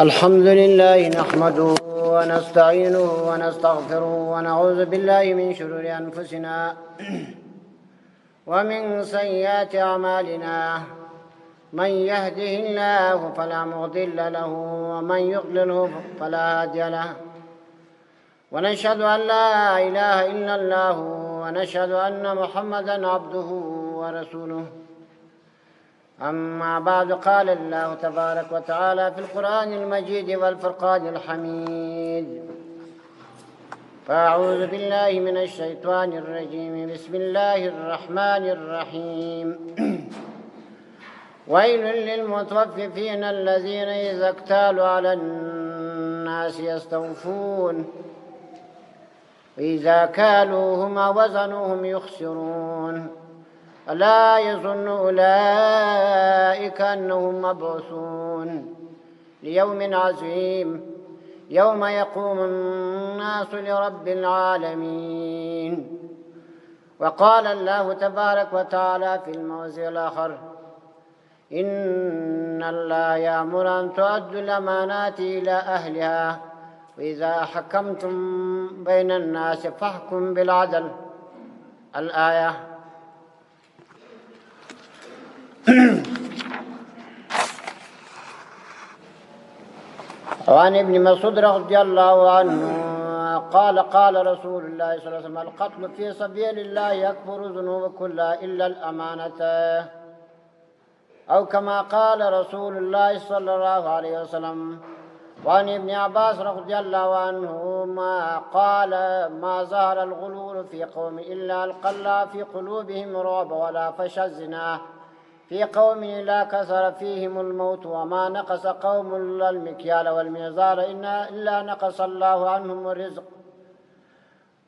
الحمد لله نحمده ونستعينه ونستغفره ونعوذ بالله من شرور أنفسنا ومن سيئات أعمالنا. من يهده الله فلا مضل له ومن يضلله فلا هادي له، ونشهد أن لا إله إلا الله ونشهد أن محمدا عبده ورسوله. أما بعد، قال الله تبارك وتعالى في القرآن المجيد والفرقان الحميد: فأعوذ بالله من الشيطان الرجيم. بسم الله الرحمن الرحيم. ويل للمطففين الذين إذا اكتالوا على الناس يستوفون وإذا كالوهم أو وزنوهم يخسرون. ألا يظن أولئك أنهم مبعوثون ليوم عظيم يوم يقوم الناس لرب العالمين. وقال الله تبارك وتعالى في الموضع الآخر: إن الله يأمر أن تؤدوا الأمانات إلى أهلها وإذا حكمتم بين الناس فاحكم بالعدل. الآية. وعن ابن مسعود رضي الله عنه قال: قال رسول الله صلى الله عليه وسلم: القتل في سبيل الله يكفر ذنوب كلها إلا الأمانة، أو كما قال رسول الله صلى الله عليه وسلم. وعن ابن عباس رضي الله عنهما قال: ما ظهر الغلول في قوم إلا ألقى الله في قلوبهم رعب، ولا فشى الزنا في قوم إلا كثر فيهم الموت، وما نقص قوم المكيال والميزار إلا نقص الله عنهم الرزق،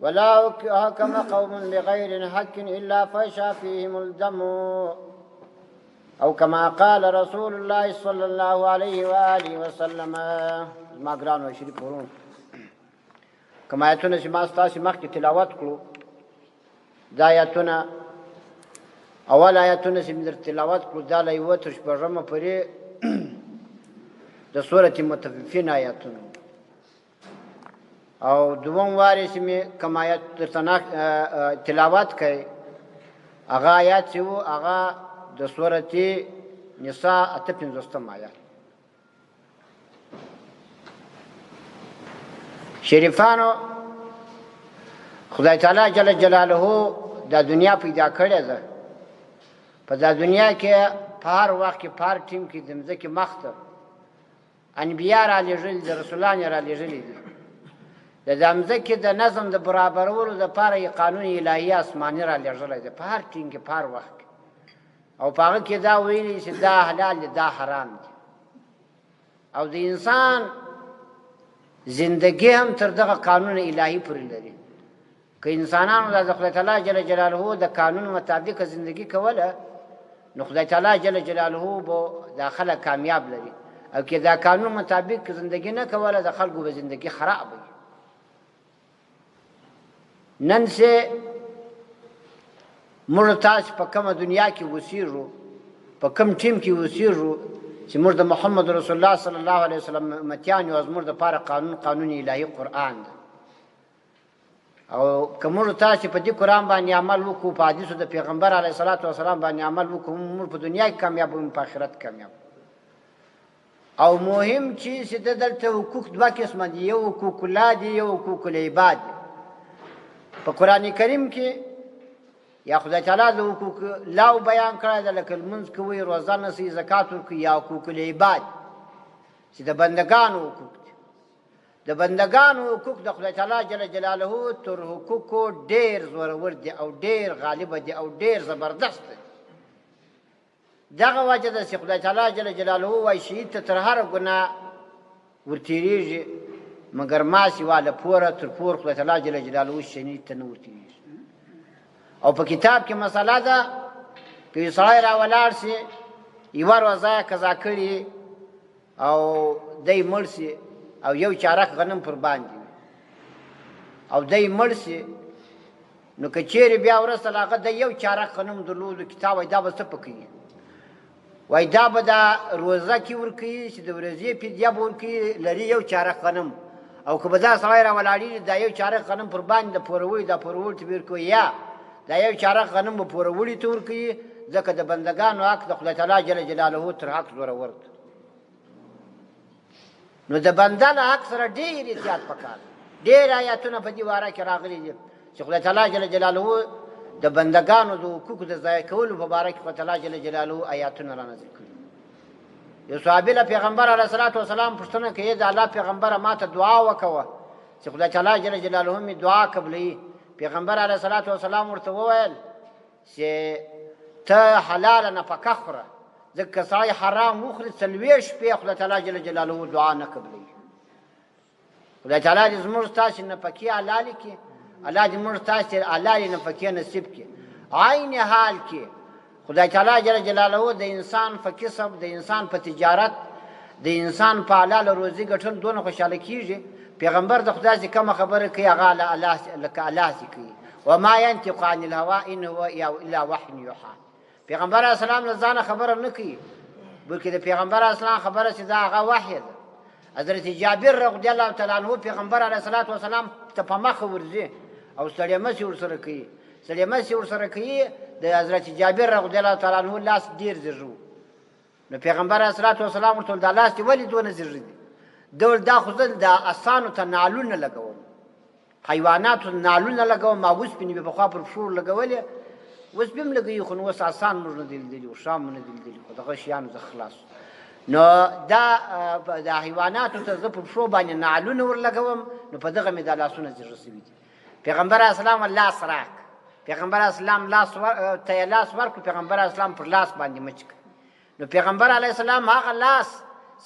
ولا حكم قوم بغير حق إلا فشى فيهم الدم، أو كما قال رسول الله صلى الله عليه وآله وسلم. ما ګران و شریف ورون کوم آیتونه چې ما ستاسې مخکې تلاوت کړو، دا آیتونه اول آیتونه چې مې در تلاوت کړو دا له یوه تر شپږمه پورې د سورة مطففین آیتونه، او دوم وارې چې مې کوم آیت درته تلاوت کړی هغه آیات چې و هغه د سورة نساء 58 آیات. شریفانو، خدای تعالی جل جلاله دا دنیا پیدا کړې ده. په دا دنیا کې په هر وخت کې په هر ټیم کې د مځکې مخ ته انبیا را لېږلي دي، رسولان یې را لېږلي دي. د دا مځکې د نظم د برابرولو دپاره یې قانون الهي اسماني را لېږلی دی په هر ټیم کې په هر وخت کې، او په هغه کې دا ویلي چې دا حلال دی دا حرام دی، او د انسان زندگی هم تر دغه قانون الهي پورې لري. که انسانانو د خدای تعالی جل جلاله د قانون مطابق زندگی کوله نو خدای تعالی جل جلاله به دا خلک کامیاب لري، او که دا قانون مطابق زندگی نه کوله د خلکو به زندگی خراب وي. نن سه موږ تاسو په کومه دنیا کې اوسېږو، په کوم ټیم کې اوسېږو چې موږ د محمد رسول الله صلی الله علیه وسلم امتیان یو، زموږ دپاره قانون الهي قرآن ده. او که موږ تاسې په دې قرآن باندې عمل وکړو، په حدیثو د پیغمبر علیه الصلاة والسلام باندې عمل وکړو، موږ په دنیا کې کامیاب وو، په آخرت کامیاب. او مهم چیز چې دلته حقوق دوه قسمه دي، یو حقوق الله دي، یو حقوق العباد دي. په قرآن کریم کې یا خدای تعالی د حقوق الله بیان کړی ده، لکه لمونځ کوئ، روزه نیسئ، زکات ورکوئ، یا حقوق العباد چې د بندګانو حقوق دي. د بندگانو حقوق د خدای تعالی جل جلاله تر حقوقو ډېر زورور دي او ډېر غالبه دي او ډېر زبردست دي. دغه وجه ده چې خدای تعالی جل جلاله وایي شهید ته تر هره ګناه ورتېرېږي، مګر ما سوا له پوره تر پور خدای تعالی جل جلاله شهید ته نه ورتېرېږي. او په کتاب کې مسله ده، که یو سړی راولاړ سي، یوه روزه یې قضا کړي او دی مړ سي، او یو چارک غنم پر باندې او دی مړ سي، نو که چیرې بیا وروسته له هغه د یو چارک غنم درلودو کتاب وایي دا به څه پکوي؟ دا به څه پکوي؟ نو که چیرې بیا وروسته له هغه د یو چارک غنم درلودو کتاب وایي دا به څه پکوي؟ نو که چیرې بیا وروسته له هغه د یو چارک غنم درلودو کتاب وایي دا به څه پکوي؟ وای دا به دا روزه کې ورکوي چې د ورځې فدیه به ورکوي لري یو چارق غنم او که به دا سړی راولاړېږي دا یو چارق غنم پر باندې د پورولي دا پورولي ته به ورکوي یا دا یو چارق غنم به پورولي ته ورکوي ځکه د بندګانو حق د خدای تعالی جل جلاله تر حق زورور دی نو د بنده له حق سره ډېر احتیاط پکار ډېر آیاتونه په دې باره کې راغلي دي چې خدای تعالی جل جلاله د بندګانو د حقوقو د ضایع کولو په باره کې خدای تعالی جل جلاله آیاتونه رانازل کړي یو صحابي له پیغمبر علیه الصلاة والسلام پوښتنه کوي د الله پیغمبره ما ته دعا وکوه چې خدای تعالی جل جلاله مې دعا قبلوي پیغمبر علیه الصلاة والسلام ورته وویل چې ته حلاله نفقه خوره ځکه که سړی حرام وخوري څلوېښت شپې خدای تعالی جل جلاله دعا نه قبلوي خدای تعالی دې زموږ ستاسې نفقې حلالې کړي الله دې موږ ستاسې حلالې نفقې نصیب کړي عین حال کې خدای تعالی جل جلاله د انسان په کسب د انسان په تجارت د انسان په حلاله روزي ګټل دونه خوشحاله کېږي پیغمبر د خدای څخه کومه خبره کوي هغه لکه الله چې کوي وما ينطق عن الهوى ان هو الا وحي يوحى پیغمبر علیه السلام له ځانه خبره نه کوي بلکې د پیغمبر علیه السلام خبره چې دا هغه وحی ده حضرت جابر رضی الله تعالی عنه پیغمبر علیه الصلاة والسلام ته په مخه ورځي او سړی ورسره کوي سړی ورسره کوي د حضرت جابر رضی الله تعالی عنه لاس ډېر زر نو پیغمبر علیه الصلاة والسلام ورته دا لاس دې ولې دونه زر دي ډول دا خو زه د اسانو ته نالونه لګوم حیواناتو نالونه لګوم ما اوسپنې مې پخوا پر پښو لګولې اوس بیا هم لګوي خو نو اوس اسان موږ نه دي لیدلي اوښان مو نه دي لیدلي خو دغه شیانو زه خلاص نو دا حیواناتو ته زه پر پښو باندې نالونه ورلګوم نو په دغه مې دا لاسونه زر سوي دي پیغمبر علیه السلام لاس راک پیغمبر علیه السلام ته لاس ورکړو پیغمبر علیه السلام پر لاس باندې مچ نو پیغمبر علیه السلام هغه لاس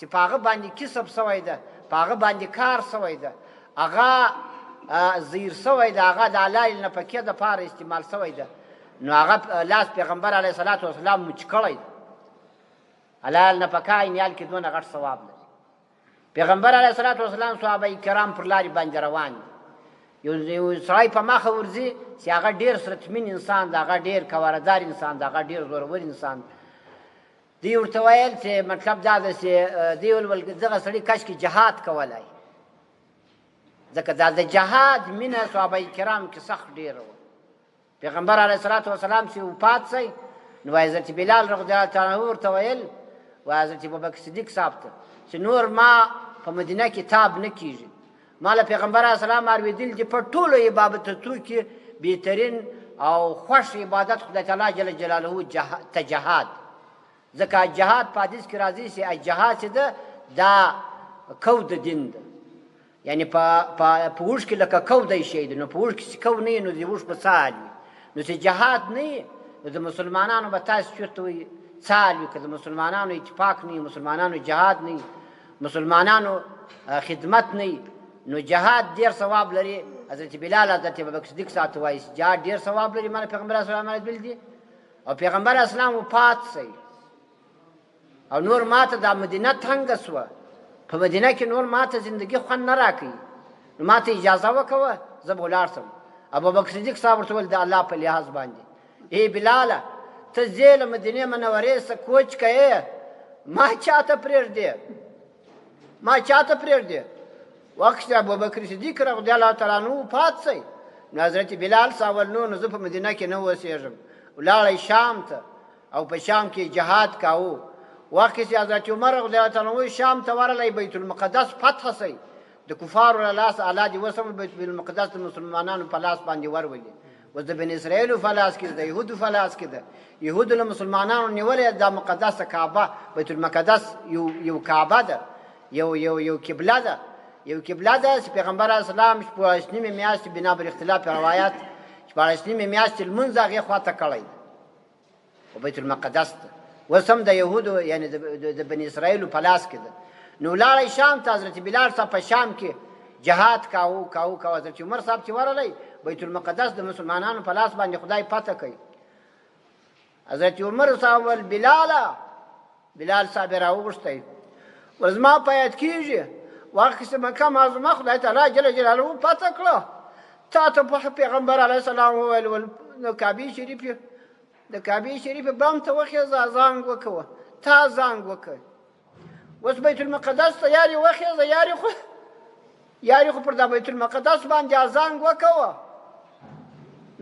چې په هغه باندې کسب سوی ده په هغه باندې کار سوی ده هغه زیر سوی ده هغه د حلال نفقې دپاره استعمال سوی ده نو هغه لاس پیغمبر علیه الصلاة والسلام مچ کړی ده حلال نفقه عینیال کې دونه غټ ثواب لري پیغمبر علیه الصلاة والسلام صحابه کرام پر لارې باندې روان دي یو سړی په مخه ورځي چې هغه ډېر سرتمین انسان ده هغه ډېر کواردار انسان ده هغه ډېر زورور انسان دی ورته ویل چې مطلب دا ده چې دی ویل دغه سړي کاشکې جهاد کولی ځکه دا د جهاد مینه صحابه کرام کې سخت ډېره وه پیغمبر علیه الصلاة والسلام چې وفات شي نو حضرت بلال رضی الله تعالی عنه ورته ویل و حضرت ابوبکر صدیق صاحب ته چې نور ما په مدینه کې تاب نه کېږي ما له پیغمبر علیه السلام اورېدل چې په ټولو عبادتو کې بهترین او خوښ عبادت خدای تعالی جل جلاله ته جهاد ځکه جهاد په حدیث کې راځي چې جهاد چې ده دا کو د دین ده یعنی په اوښ کې لکه کو دی شی ده نو په اوښ کې چې کو نه وي نو د اوښ په څال وي نو چې جهاد نه وي نو د مسلمانانو به تاسو چېرته وي څال وي که د مسلمانانو اتفاق نه وي مسلمانانو جهاد نه وي مسلمانانو خدمت نه وي نو جهاد ډېر ثواب لري حضرت بلال حضرت ابوبکر صدیق صاحب ته وایي جهاد ډېر ثواب لري ما پیغمبر علیه السلام لیدل دي او پیغمبر علیه السلام وفات شي او نور ماته دا مدینه تنګه سوه په مدینه کې نور ماته زندګي خوند نه راکوي نو ماته اجازه وکوه زه به ولاړ شم ابوبکر صدیق صاحب ورته ویل د الله په لحاظ باندې ای بلاله ته ځې له مدینې منورې څخه کوچ کوې ما چاته پرېږدې وخت چې ابوبکر صدیق رضی الله تعالی عنه وفات شي نو حضرت بلال صاحب نو زه په مدینه کې نه اوسېږم ولاړی شام ته او په شام کې جهاد کاوه وخت چې حضرت عمر رضی الله تعالی عنه شام ته ورغلی بیت المقدس فتح شي د کفارو له لاسه الله دې وسم بیت المقدس د مسلمانانو په لاس باندې ورولي اوس د بني اسرائیلو په لاس کې ده د یهودو په لاس کې ده یهودو له مسلمانانو نیولې دا مقدسه کعبه بیت المقدس یو کعبه ده یو قبله ده یو قبله ده چې پیغمبر علیه السلام شپاړس نیمې میاشتې بنا بر اختلاف روایات شپاړس نیمې میاشتې لمونځ هغې خواته کړی خو بیت المقدس ده اوس هم د یهودو یعنې د بني اسرائیلو په لاس کې ده نو ولاړی شام ته حضرت بلال صاحب په شام کې جهاد کاوه حضرت عمر صاحب چې ورغلی بیت المقدس د مسلمانانو په لاس باندې خدای فتح کوي حضرت عمر صاحب ویل بلال صاحب یې راوغوښتی ول زما په یاد کېږي وخت چې مکه معظمه خدای تعالی جل جلاله فتح کړه تا ته په پیغمبر علیه السلام وویل نو کعبې شریفې د کعبې شریفې بام ته وخېځه زانګ وکوه تا زنګ وکړ اوس بیت المقدس ته یارې وخېږه یارې خو پر دا بیت المقدس باندې اذان وکوه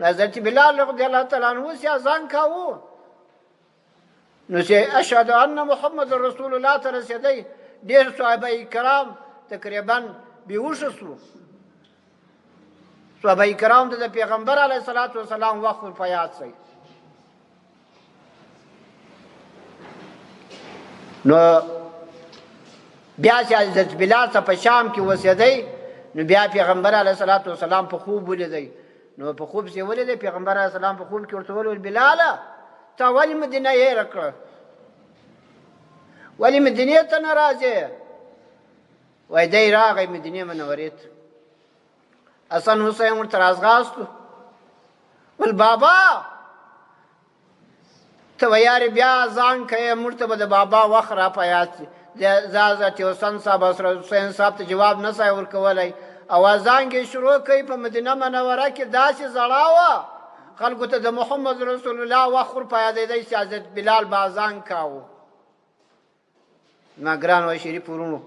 حضرت بلال رضی الله تعالی عنه چې اذان کاوه نو چې اشهد ان محمد رسول الله ته رسېدی ډېر صحابه کرام تقریبا بېهوښه شو صحابه کرام ته د پیغمبر علیه الصلاة والسلام وخت ور په یاد شي نو بیا چې حضرت بلال ته په شام کې اوسېدی نو بیا پیغمبر علیه الصلاة والسلام په خوب ولیدی نو په خوب چې ولیدی پیغمبر علیه السلام په خوب کې ورته وویل بلاله تا ولې مدینه هېره کړه ولې مدینې ته نه راځې وایي دی راغی مدینې منورې ته حسن حسین ورته راځغاستو ول بابا ته به یارې بیا ځان کوې موږ ته به د بابا وخت را په یاد شي حضرت حسن صاحب حسین صاحب ته جواب نه سای ورکولی او اذان کې شروع کوي په مدینه منوره کې داسې زړه وه خلکو ته د محمد رسول الله وخت ور په یادېدی چې حضرت بلال به اذان کاوه ما ګران وای شریف ورونو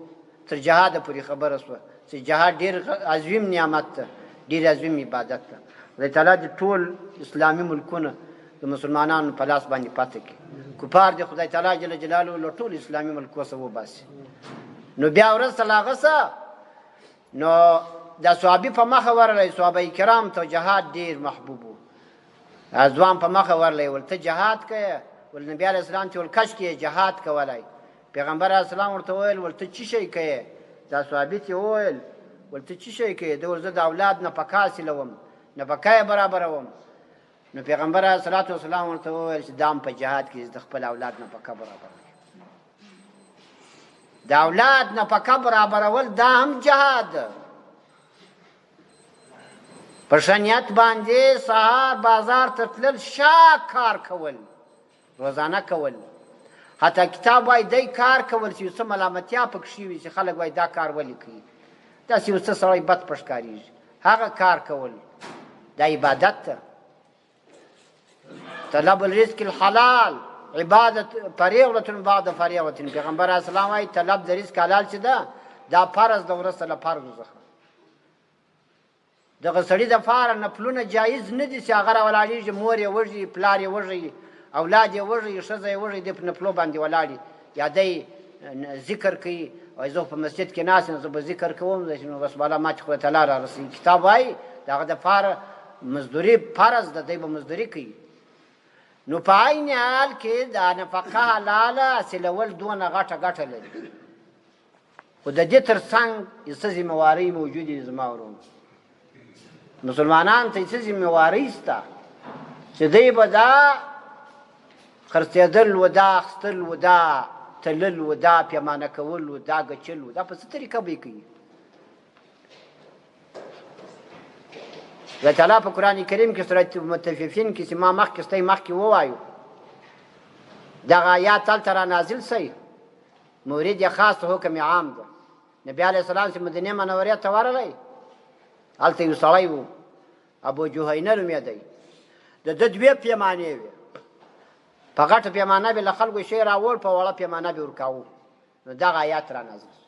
تر جهاده پورې خبره شوه چې جهاد ډېر عظیم نعمت ده ډېر عظیم عبادت ده خدای تعالی د ټول اسلامي ملکونه د مسلمانانو په لاس باندې پاتې کړي کفار د خدای تعالی جل جلاله له ټول اسلامي ملکو څخه وباسي نو بیا وروسته له هغه څه نو دا صحابي په مخه ورغی صحابه کرام ته جهاد ډېر محبوب و ځوان په مخه ورغلی ول ته جهاد کوې ول نبي علیه السلام چې ول کش کې جهاد کولی پیغمبر علیه السلام ورته وویل ول ته څه شی کوې دا صحابي ته وویل ول ته څه شی کوې ده ول زه د اولاد نفقه حاصلوم نفقه یې برابروم نو پیغمبر علیه الصلاة والسلام ورته وویل چې دا هم په جهاد کې د خپل اولاد نفقه برابروي د اولاد نفقه برابرول دا هم جهاد ده په ښه نیت باندې سهار بازار ته تلل شا کار کول روزانه کول حتی کتاب وایي دی کار کول چې یو څه ملامتیا پکښې وي چې خلک وایي دا کار ولې کوي داسې یو څه سړی بد په ښکارېږي هغه کار کول دا عبادت ده طلب الرزق الحلال عبادت فریضة بعد فریضة پیغمبر علیه السلام وایي طلب د رزق حلال چې ده دا فرض ده وروسته له فرضو څخه دغه سړي دپاره نفلونه جایز نه دي چې هغه راولاړېږي مور یې وژي پلار یې وژي اولاد یې وژي ښځه یې وژي دی په نفلو باندې ولاړ یا دی ذکر کوي وایي زه په مسجد کې ناست یم زه به ذکر کوم نو بس بالا ما چې خدای تعالی را رسوي کتاب وایي د هغه دپاره مزدوري فرض ده دی به مزدوري کوي نو په عین حال کې دا نفقه حلاله حاصلول دونه غټه ګټه لري خو د دې تر څنګ یې څه ذمهوارۍ موجودې دي زما ورونو مسلمانان ته یې څه ذمهوارۍ شته چې دوی به دا خرڅېدل و دا اخیستل و دا تلل و دا پیمانه کول و دا ګچل و دا په څه طریقه به یې کوي الله تعالی په قرآن کریم کې سورة مطففین کې چې ما مخکې ستی مخکې ووایو دغه آیات هلته را نازل شي مورد یې خاص حکم عام ده نبي علیه السلام چې مدینې منورې ته ورغی هلته یو سړی و ابو جهینه نومېدی د ده دوې پیمانې وې په غټه پیمانه به له خلکو شی راوړ په وړه پیمانه به ورکاوه نو دغه آیات را نازل شي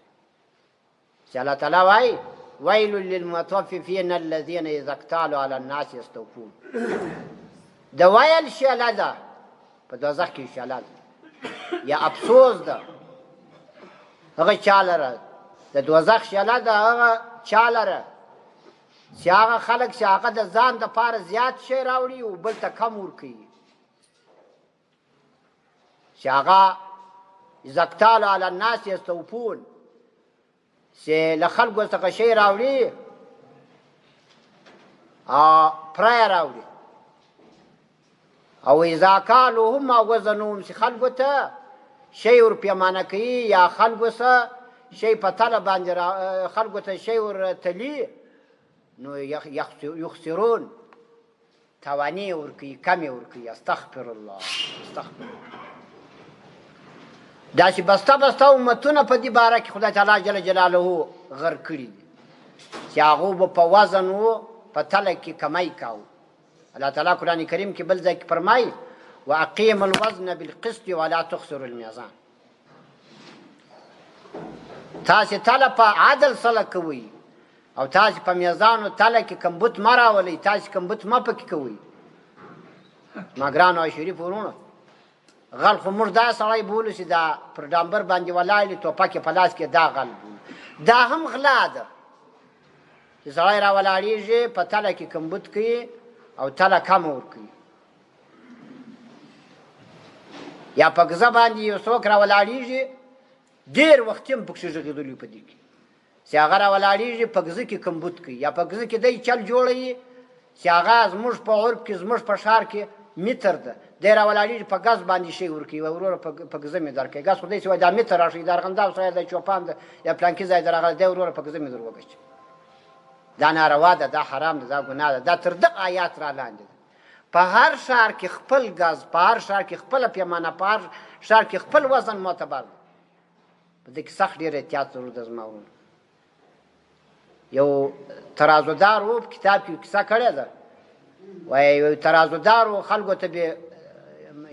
چې الله تعالی وایي ویل للمطففین الذین اذا اکتالوا علی الناس یستوفون د ویل شیله ده په دوزخ کې شیله ده یا افسوس ده هغه چا لره د دوزخ شیله ده هغه چا لره چې هغه خلک چې هغه د ځان دپاره زیات شی راوړي او بل ته کم ورکوي چې هغه اذا اکتالوا علی الناس یستوفون چې له خلکو څخه شی راوړي پرایه راوړي او اذا کالوهم او وزنوهم چې خلکو ته شی ور پیمانه کوي یا خلکو څه شی په تله باندې خلکو ته شی ور تلي نو یخسرون توانې ورکوي کمې ورکوي استغفر الله استغفر داسې بسته بسته امتونه په دې باره کې خدای تعالی جل جلاله غر کړي دي چې هغو به په وزن و په تله کې کمی کاوه الله تعالی قرآن کریم کې بل ځای کې فرمایي واقیم الوزن بالقسط ولا تخسروا الميزان. تاسې تله په عدل سره کوئ او تاسې په میزان و تله کې کمبود مه راولئ، تاسې کمبود مه پکې کوئ. ما ګرانو او شریف ورونو، غل خو موږ دا سړی بولو چې دا پر ډامبر باندې ولاړ دی ټوپک یې په لاس کې دا غل بولو. دا هم غلا ده چې سړی را ولاړېږي په تله کې کمبود کوي او تله کمه ورکوي، یا په ګزه باندې یو څوک را ولاړېږي ډېر وخت هم پکښې غږېدلي په دې کې چې هغه را ولاړېږي په ګزه کې کمبود کوي، یا په ګزه کې دی چل جوړوي چې هغه زموږ په عرف کې زموږ په ښار کې متر ده، دی را ولاړېږي په ګز باندې شی ورکوي، وروره په ګزه مې درکوي. ګز خو داسې وایي دا متر راشي، دا ارغنداو سړی دی چوپان ده یا پلانکي ځای ده راغلی دی، وروره په ګزه مې در وګچي. دا ناروا ده، دا حرام ده، دا ګناه ده، دا تر دغه آیات را لاندې ده. په هر ښار کې خپل ګز، په هر ښار کې خپله پیمانه، په هر ښار کې خپل وزن معتبر ده. په دې کې سخت ډېر احتیاط ضرور ده زما ورونو. یو ترازودار و په کتاب کې کیسه کړې ده، وایي یو ترازودار و خلکو ته به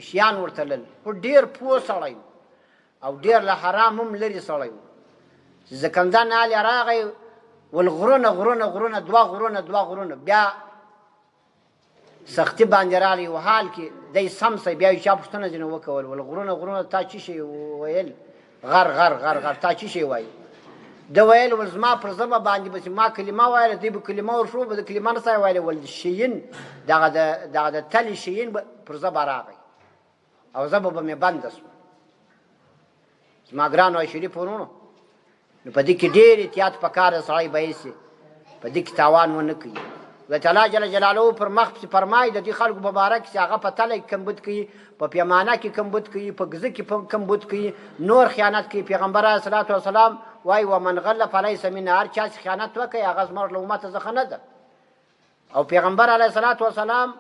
شیان ورتلل، خو ډېر پوه سړی او ډېر له حرام هم لرې سړی و. چې زکندن حال یې راغی ول غرونه غرونه غرونه دوه غرونه بیا سختي باندې راغلی یو حال کې دی سم سئ، بیا یې چا پوښتنه ځینې وکول ول غرونه تا څه شی ویل؟ غر تا څه شی وایي؟ ده ویل ول زما پر ژبه باندې بس ما کلمه ویله، دی به کلمه ورشو به د کلمه نه سای ویله ول شیین دغه د تلې شیین پر ژبه راغی او ژبه به مې بنده سوه. زما ګرانو او شریف ورونو، نو په دې کې ډېر احتیاط پکار ده، سړی به ایسي په دې کې تاوان ونه کوي. الله تعالی جل جلاله پر مخ پسې فرمایي د دې خلکو په باره کې چې هغه په تله کې کمبود کوي، په پیمانه کې کمبود کوي، په ګزه کې کمبود کوي، نور خیانت کوي. پیغمبر علیه الصلاة والسلام وایي ومن غل فلیس منا، هر چا چې خیانت وکړي هغه زموږ له امته څخه نه ده. او پیغمبر علیه الصلاة والسلام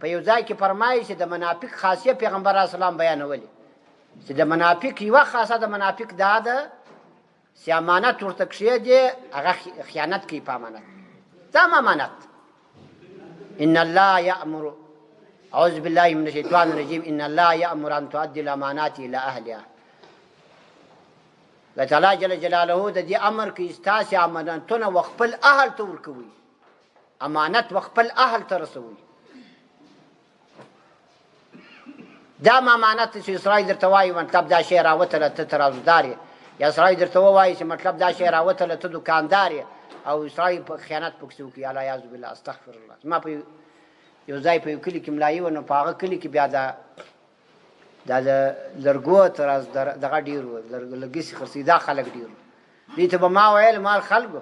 په یو ځای کې فرمایي چې د منافق خاصیه پیغمبر علیه السلام بیانولې، چې د منافق یوه خاصه د منافق دا ده چې امانت ورته کښېږدي هغه خیانت کوي په امانت. دا امانت. ان الله یأمر، اعوذ بالله من الشیطان الرجیم، ان الله یأمر ان تؤدي الامانات الى اهلها. الله تعالی جل جلاله د دې امر کوي ستاسې امانتونه و خپل اهل ته ورکوئ، امانت و خپل اهل ته رسوئ. دا امانت چې سړی درته وایي مطلب دا شی راوتله ته ترازودار یې، یا سړی درته ووایي چې مطلب دا شی راوتله ته دوکاندار یې، او سړی په خیانت پکښې وکړي. الیاذ بالله، استغفر الله. زما په یو ځای په یو کلي کې ملایي وه، نو په هغه کلي کې بیا دا د لرګو تراز دغه ډېر و، لرګي خرڅوي دا خلک ډېر و. دې ته به ما ویل مال خلکو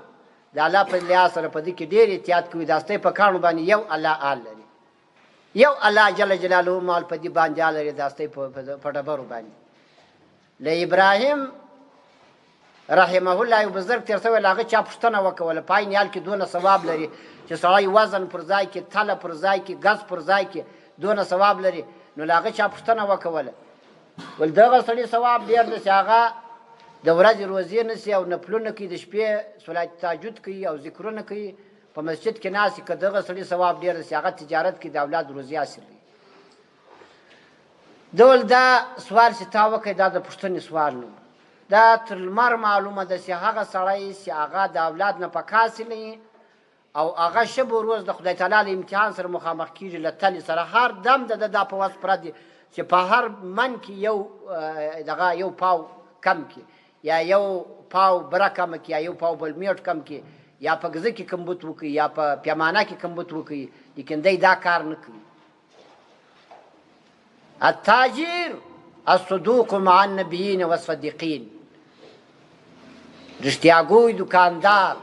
د الله په لحاظ سره په دې کې ډېر احتیاط کوي. داستی په کاڼو باندې یو الله آل لري، یو الله جل جلاله مال په دې باندې آل لري، داستی په ډبرو باندې. له ابراهیم رحمه الله یو بزرګ تېر سوی، له هغه چا پوښتنه وکوله په عین حال کې دونه ثواب لري چې سړی وزن پر ځای کې، تله پر ځای کې، ګز پر ځای کې دونه ثواب لري. نو له هغه چا پوښتنه وکوله ول دغه سړي ثواب ډېر دی چې هغه د ورځې روزې نیسي او نفلونه کوي، د شپې صلات تهجد کوي او ذکرونه کوي، په مسجد کې ناست وي. که دغه سړي ثواب ډېر دی چې هغه تجارت کوي د اولاد روزي حاصل کوي. ده ول دا سوال چې تا وکړی دا د پوښتنې سوال نه، دا تر لمر معلومه ده چې هغه سړی چې هغه د اولاد نه پک حاصلوي او هغه شب و روز د خدای تعالی له امتحان سره مخامخ کېږي، له تلې سره هر دم د ده دا په وس پره دي چې په هر من کې یو پاو کم کې، یا یو پاو بره کمه کې، یا یو پاو بل میټ کم کې، یا په ګزه کې کمبود وکړي، یا په پیمانه کې کمبود وکړي، لیکن دی دا کار نه کوي. التاجر الصدوق مع النبیین والصدیقین، رښتیاګوی دکاندار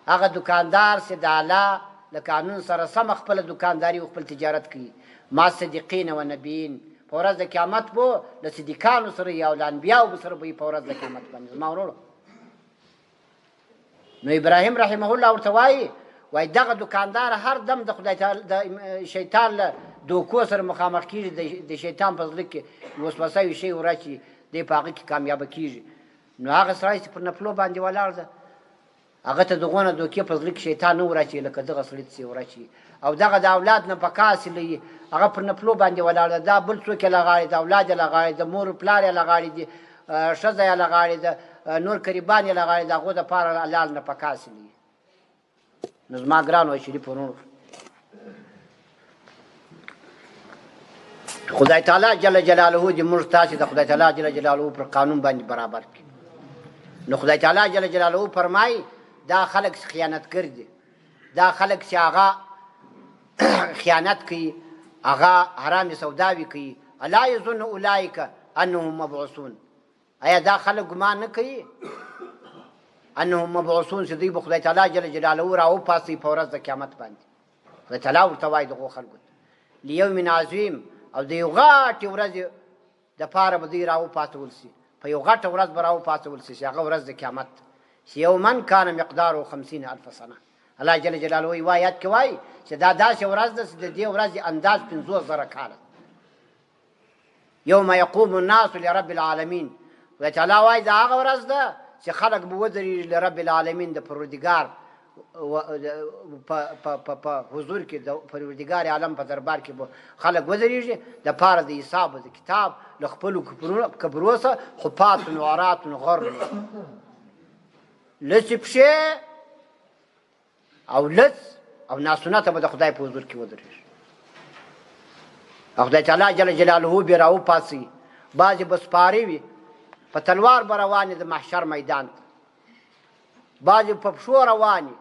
هغه دکاندار چې د الله له قانون سره سم خپله دکانداري او خپل تجارت کوي. ما صدیقین و نبیین، په ورځ د قیامت به له صدیقانو سره یا له انبیاو سره به په ورځ د قیامت باندې. زما ورورو، نو ابراهیم رحمه الله ورته وایي دغه دکاندار هر دم د خدای تعالی د شیطان له دوکو سره مخامخ کېږي، د شیطان په زړه کې وسوسه یو شی ورچي، دی په هغه کې کامیابه کېږي. نو هغه سړی چې پر نفلو باندې ولاړ ده هغه ته دغونه دوکې په زړه کې شیطان نه وراچي لکه دغه سړي ته وراچي او دغه د اولاد نه پکا حاصلوي هغه پر نفلو باندې ولاړ ده دا بل څوک یې لغاړي د اولاد یې لغاړي د مور پلار یې لغاړي دي ښځه یې لغاړي د نور قریبان یې لغاړي د هغو دپاره حلال نه پکا حاصلوي نو زما ګرانو شریف ورونو خدای تعالی جل جلاله دې موږ تاسې د خدای تعالی جل جلاله پر قانون باندې برابر کړي نو خدای تعالی جل جلاله فرمایي دا خلک خیانتګر دي دا خلک چې هغه خیانت کوي هغه حرام سوداوي کوي الا یظن اولئک انهم مبعوثون آیا دا خلک ګمان نه کوي انهم مبعوثون چې دوی به خدای تعالی جل جلاله راوپاسي په ورځ د قیامت باندې خدای تعالی ورته وایي دغو خلکو لیوم عظیم او د یو غټې ورځې دپاره به دوی راوپاڅول سي په یو غټه ورځ به راوپاڅول سي چې هغه ورځ د قیامت چې یومن کان مقداره 50,000 سنه الله جل جلاله وایي آیات کې وایي چې دا داسې ورځ ده چې د دې ورځې انداز 50,000 کاله یوم یقوم الناس لرب العالمین خدای تعالی وایي دا هغه ورځ ده چې خلک به ودرېږي لرب العالمین د پروردګار په حضور کې د پروردګار عالم په دربار کې به خلک ودرېږي دپاره د حساب د کتاب له خپلو کبرو څخه خفات عرات غر لڅې پښې او لڅ او ناسونه ته به د خدای په حضور کې ودرېږي او خدای تعالی جل جلاله بیا راوپاڅي بعضې به سپارې وي په تلوار به روانې د محشر میدان ته بعضې په پښو روانې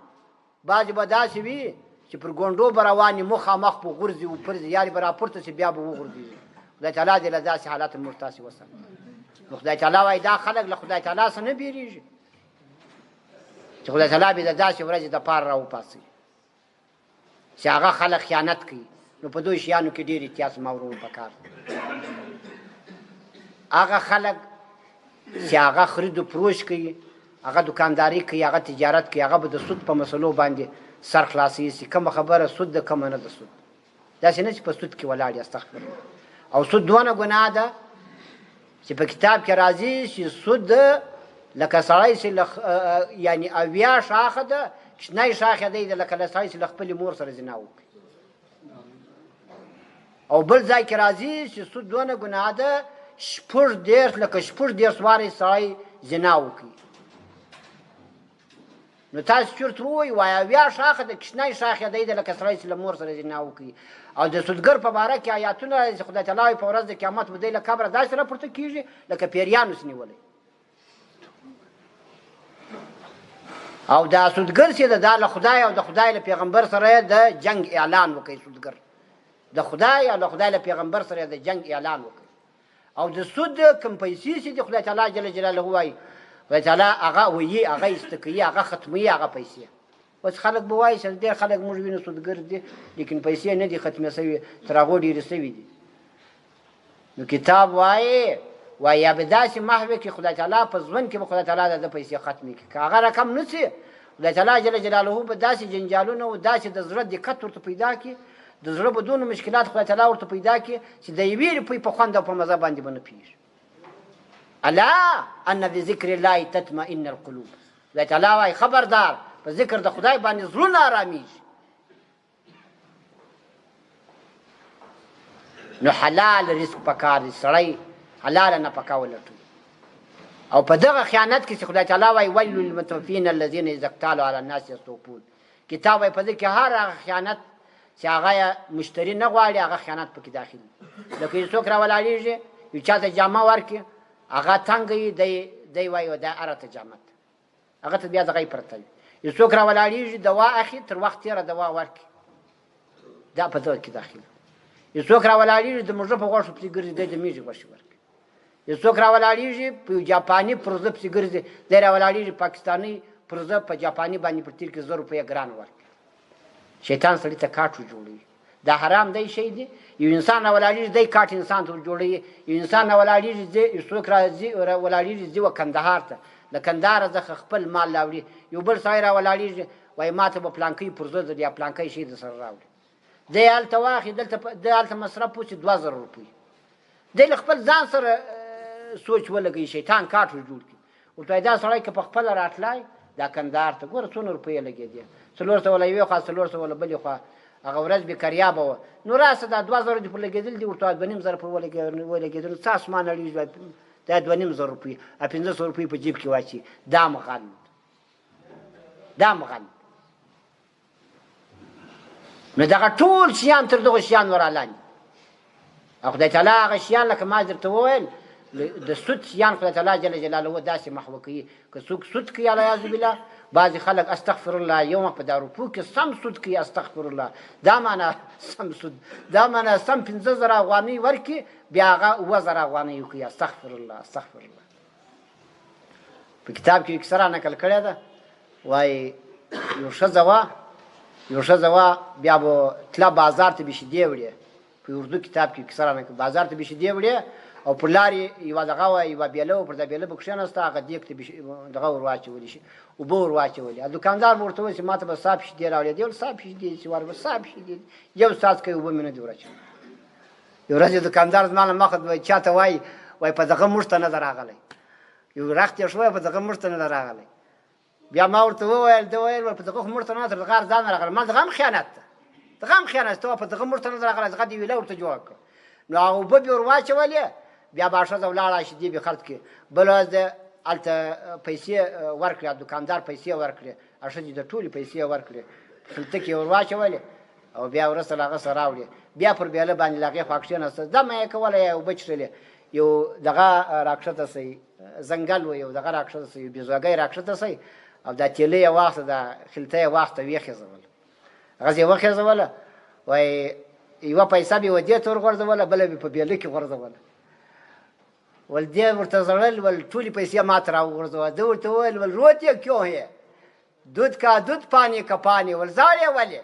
بعضې به داسې وي چې پر ګونډو به روانې مخامخ به غورځي و پرځي یارې به راپورته سي بیا به وغورځېږي خدای تعالی دې له داسې حالاتو موږ تاسې وساتي نو خدای تعالی وایي دا خلک له خدای تعالی څخه نه بیریږي چې خدای تعالی به د داسې ورځې دپاره راوپاڅوي چې هغه خلک خیانت کوي نو په دوی شیانو کې ډېر احتیاط مورول پکار هغه خلک چې هغه خرید و فروش کوي هغه دکانداري کوي هغه تجارت کوي هغه به د سود په مسلو باندې سر خلاصوي چې کومه خبره سود ده کومه نه ده سود داسې نه چې په سود کې ولاړ استغفر او سود دونه ګناه ده چې په کتاب کې راځي چې سود لکه سړی چې یعنې اویا شاخه ده کوچنی شاخه دی لکه له سړی چې له خپلې مور سره زنا وکړي او بل ځای کې راځي چې سود دونه ګناه ده لکه 14 وارې سړی زنا وکړي نو تاسو چېرته ووایي وایي اویا شاخه د کوچنی شاخه دی لکه سړی چې له مور سره زنا وکړي او د سودګر په باره کې آیاتونه راځي چې خدای تعالی وایي په ورځ د قیامت به دی له قبره داسې راپورته کېږي لکه پیریانو سې نیولی او دا سودګر چې ده دا له خدای او د خدای له پیغمبر سره د جنګ اعلان وکړي سودګر د خدای او د خدای له پیغمبر سره د جنګ اعلان وکړي او د سود کوم پیسې چې د خدای تعالی جل جلاله وایي خدای تعالی هغه وایي هغه ایسته کوي هغه ختموي هغه پیسې اوس خلک به وایي چې ډېر خلک موږ وینو سودګر دي لیکن پیسې نه دي ختمې سوي تر هغو ډېرې سوي دي نو کتاب وایي یا به داسې محوې کې خدای تعالی په ژوند کې به خدای تعالی د پیسې ختمې کړي که هغه رقم نه سي خدای تعالی جل جلاله به داسې جنجالونه و داسې د زړه دقت ورته پیدا کړي د زړه به دونه مشکلات خدای تعالی ورته پیدا کړي چې د یوې روپۍ په خوند او په مزه باندې به نه پوهېږي الا ان بذکر الله تطمئن القلوب خدای تعالی وایي خبردار په ذکر د خدای باندې زړونه ارامېږي نو حلال رزق پکار دی سړی حلاله نفقه ولټوي او په دغه خیانت کې چې خدای تعالی وایي ویل للمطففین الذین اذا اکتالوا علی الناس یستوفون کتاب وایي په دې کې هر هغه خیانت چې هغه مشتري نه غواړي هغه خیانت پکې داخل لکه یو څوک راولاړېږي یو چا ته جامه ورکړي هغه تنګه وي دی وایي دا ارته جامه ده هغه ته بیا دغه یې پرته وي یو څوک راولاړېږي دوا اخلي تر وخت تېره دوا ورکړي دا په دغه کې داخل یو څوک راولاړېږي د مږه په غوښو پسې ګرځي دی د میږې غوښې ورکړي یو څوک راولاړېږي په یو جاپاني پرزه پسې ګرځي دی راولاړېږي پاکستاني پرزه په جاپاني باندې په تیر کې 100 روپۍ ګران ورکړي شیطان سړي ته کاټ جوړوي دا حرام دی شی دی یو انسان راولاړېږي دی کاټ انسان ته جوړوي یو انسان راولاړېږي یو څوک راولاړېږي ځي کندهار ته له کندهاره څخه خپل مال راوړي یو بل سړی راولاړېږي وایي ما ته به پلانکۍ پرزه در یا پلانکۍ شی در سره راوړي دی هلته واخلي دی هلته مصرف وکړي 2000 روپۍ دی له خپل ځان سره سوچ ولګوي شیطان کاټ جوړ کړي ورته وایي دا سړی که په خپله راتلی دا کندهار ته ګوره څونه روپۍ لګېدې 400 له یوې خوا 400 له بلې خوا هغه ورځ بېکریابه وه نو راسه دا 2000 دې پر لګېدل دي ورته 2500 پر ولګېدل څه اسمان اړېږي دا 2500 روپۍ 1500 روپۍ په جیب کې واچي دا مغند نو دغه ټول شیان تر دغه شیان ورالاندې او خدای تعالی هغه شیان لکه ما درته وویل د سود شیان خدای تعالی جل جلاله داسې محو کوي که څوک سود کوي علیاذ بالله بعضې خلک استغفر الله یو په دا روپو کې سم سود کوي استغفر الله دا معنا سم سود دا معنا سم 15000 افغانۍ ورکړي بیا هغه 2000 افغانۍ وکړي استغفر الله په کتاب کې اکثره نقل کړې ده وایي یو ښځه وه بیا به تله بازار ته به شیدې وړې په اردو کتاب کې اکثره نقل بازار ته به شیدې وړې او پر لارې یوه دغه وه یوه بیله وه پر دا بیله به کښېناسته هغه دیګ ته دغه ور واچولې شي اوبه ور واچولې دوکاندار به ورته وایي چې ما ته به صاف شیدې راوړې دی ویل صاف شیدې چې وار به صاف شیدې یو څاڅکی اوبه مې نه دي ور یو ورځ دوکاندار زما له مخه وایي چاته وایي په دغه موږ ته نه ده راغلی یو رخت یې شوی په دغه موږ ته نه ده راغلی بیا ما ورته وویل ده ویل په دغه خو موږ ته نه تر دغه ځان راغلی ما دغه هم خیانت ده ته په دغه موږ ته نه ده راغلی دغه دې ویله ورته جوړ کړه نو هغه اوبه بې ور واچولې بیا به ښځه ولاړه شیدې به خرڅ کړي بله ورځ د هلته پیسې ورکړې دوکاندار پیسې ورکړې ښځې د ټولې پیسې ورکړې سلطه کې ور واچولې او بیا وروسته له هغه سره راوړې بیا پر بیله باندې له هغې خوا کښېناسته دمه یې کوله یا اوبه څښلې یو دغه راکښته سئ ځنګل و یو دغه راکښته سئ یو بېزوګی راکښته سئ او دا تیله یې واخته دا خلطه یې واخته ویې خېزوله هغسې یې وخېزوله وایي یوه پیسه به یې ودې ته ورغورځوله بله به په بیله کې غورځوله ول دې ورته زړل ول ټولې پیسې ما ته راوغورځوه ده ورته وویل ول روت یې کیوں ہے دود کا دود پانی کا پانی ول زاړې ولې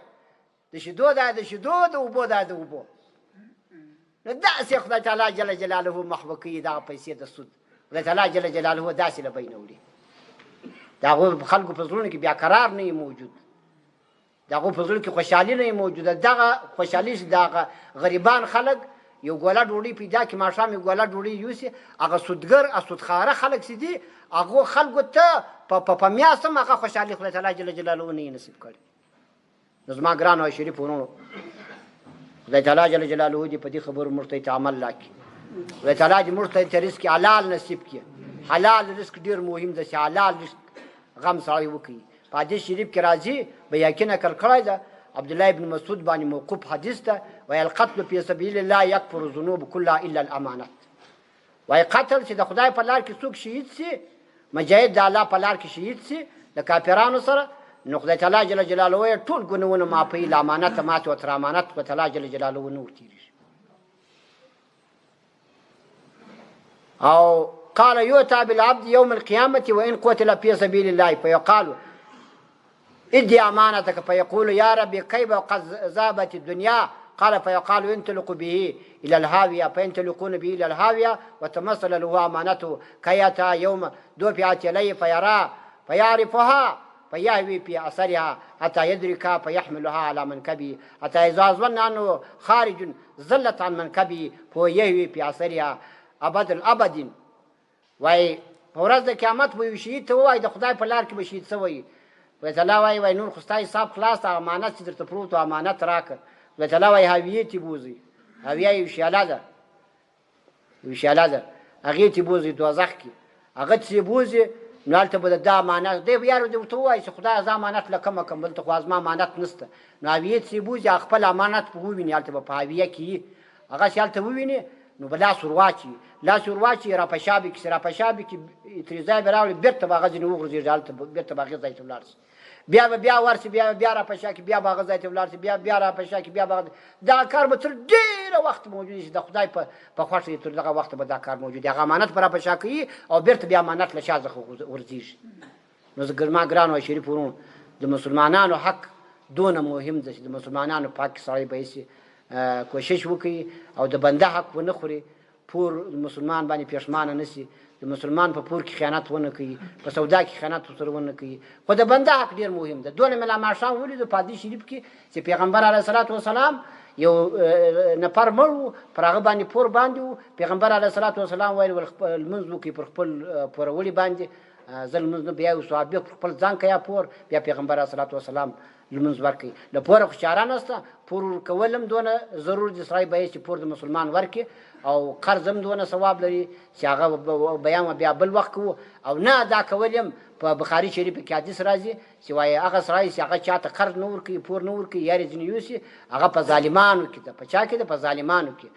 د شیدو دا د شیدو د اوبو دا د اوبو نو داسې خدای تعالی جل جلاله محو کوي دغه پیسې د سود خدای تعالی جل جلاله داسې له بینه وړي د هغو خلکو په زړونو کې بیا قرار نه وي موجود د هغو په زړونو کې خوشحالي نه وي موجوده دغه خوشحالي چې دغه غریبان خلک یو ګوله ډوډۍ پیدا کړي ماښام یو ګوله ډوډۍ یوسي هغه سودګر سودخواره خلک چې دي هغو خلکو ته په میاشت هم هغه خوشحالي خدای تعالی جل جلاله نه یې نصیب کړي نو زما ګرانو او شریفو وروڼو خدای تعالی جل جلاله دې په دې خبرو موږ ته عمل راکړي خدای تعالی دې موږ ته رزق حلال نصیب کړي حلال رزق ډېر مهم دی چې حلال رزق غم سړی وکړي په حدیث شریف کې راځي بیاکي نقل کړی ده عبدالله ابن مسعود باندې موقوف حدیث ده وایي القتل فی سبیل الله یکفر الذنوب کلها الا الامانت وایي قتل چې د خدای په لار کې څوک شهید سي مجاهد د الله په لار کې شهید سي د کافرانو سره نو خدای تعالی جل جلاله یې ټول ګناهونه معافوي له امانته ماتې ورته امانت خدای تعالی جل جلاله نه ورتېرېږي او قال يؤتى بالعبد يوم القيامة وإن قتل في سبيل الله فيقال ادي أمانتك فيقول يا ربي كيف قد ذابت الدنيا قال فيقال ينطلق به إلى الهاوية فينطلقون به إلى الهاوية وتمثل له أمانته كي أتى يوم دفعت إليه فيرى فيعرفها فيهوي في أثرها حتى يدرك فيحملها على منكبه حتى إذا ظن أنه خارج زلت عن منكبه فيهوي في أثرها أبد الأبد وای په ورځ د قیامت به یو شهید ته ووایي د خدای په لار کې به شهید شوی خدای تعالی وایي نور خو ستا حساب خلاص د امانت چې درته پروت و امانت راکړه خدای تعالی وایي هاویې ته بوځي هاویه یو شیاله ده هغې ته بوځي دوزخ کې هغه چې بوځي نو هلته به د دا امانت دی یار دې ورته ووایي چې خدای زه امانت له کمه کم بلته خو زما امانت نشته نو هاویې ته بوځي هغه خپل امانت به وویني هلته به په هاویه کې وي هغه چې هلته وویني نو به لاس ورواچي را په شابې کې ترې ځای به راوړي بېرته به هغه ځینې وغورځېږي هلته بېرته به هغې ځای ته ولاړ شي بیا به بیا ورسي بیا را په شا کې بیا به هغه ځای ته ولاړ شي بیا را په شا کې بیا به دا کار به تر ډېره وخت موجود وي چې د خدای په خوښه یې تر دغه وخته به دا کار موجود وي هغه امانت به را په شا کوي او بېرته بیا امانت له شا څخه ورځېږي نو زما ګرانو او شریفو وروڼو د مسلمانانو حق دونه مهم ده چې د مسلمانانو په حق کې سړی به هسې کوشش وکړي او د بنده حق ونه خوري پور مسلمان باندې پښمانه نشي د مسلمان په پور کې خیانت ونه کوي په سودا کې خیانت سره ونه کوي خو د بنده حق ډېر مهم ده دونه مې لا ماښام ولیدو په حدیث شریف کې چې پیغمبر علیه الصلاة والسلام یو نفر مړ و پر هغه باندې پور باندې و پیغمبر علیه الصلاة والسلام ویل لمونځ وکړي پر خپل پورولي باندې زه لمونځ نه بیا یو صحابي پر خپل ځان کوي پور بیا پیغمبر علیه الصلاة والسلام لمونځ ورکوي له پوره خو چاره نشته پور ورکول هم دونه ضرور دي سړی باید چې پور د مسلمان ورکړي او قرض هم دونه ثواب لري چې هغه بیان بیا بل وخت کوو او نه ادا کول هم په بخاري شریف کې حدیث راځي چې وایي هغه سړی چې هغه چاته قرض نه ورکوي پور نه ورکوي یا یې ځینې یوسي هغه په ظالمانو کې ده په چا کې ده په ظالمانو کې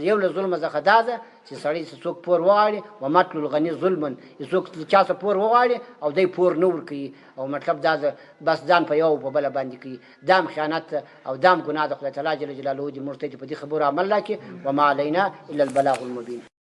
یو له ظلمه څخه دا ده چې سړی څوک پور وغواړي ومطلو الغني ظلما څوک چا څه پور وغواړي او دی پور نه ورکوي او مطلب دا ده بس ځان په یو په بله باندې کوي دا هم خیانت او دا هم ګناه د خدای تعالی جل جلاله دې موږ ته په دې خبرو عمل راکړي وما علینا الا البلاغ المبین